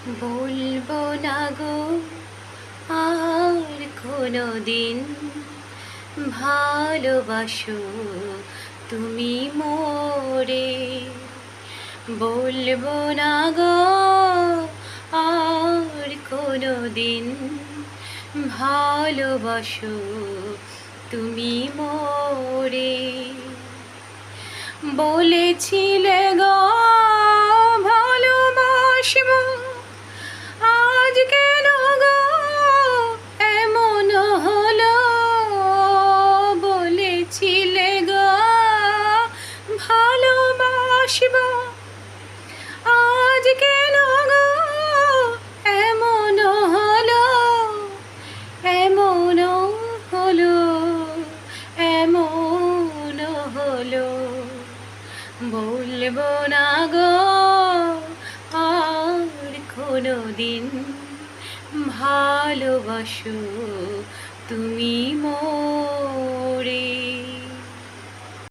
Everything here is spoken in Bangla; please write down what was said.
বলবো না গো আর কোনোদিন, ভালোবাসো তুমি মোরে। বলবো না গো আর কোনোদিন, ভালোবাসো তুমি মোরে। বলেছিলে গো ভালোবাসবো, আজ কেন গো এমন হলো। বলেছিলে গো ভালোবাসবো, আজ কেন গো এমন হলো। এমন হলো, এমন হলো। বলবো না গো আর কোনোদিন, ভালোবাসো তুমি মোরে।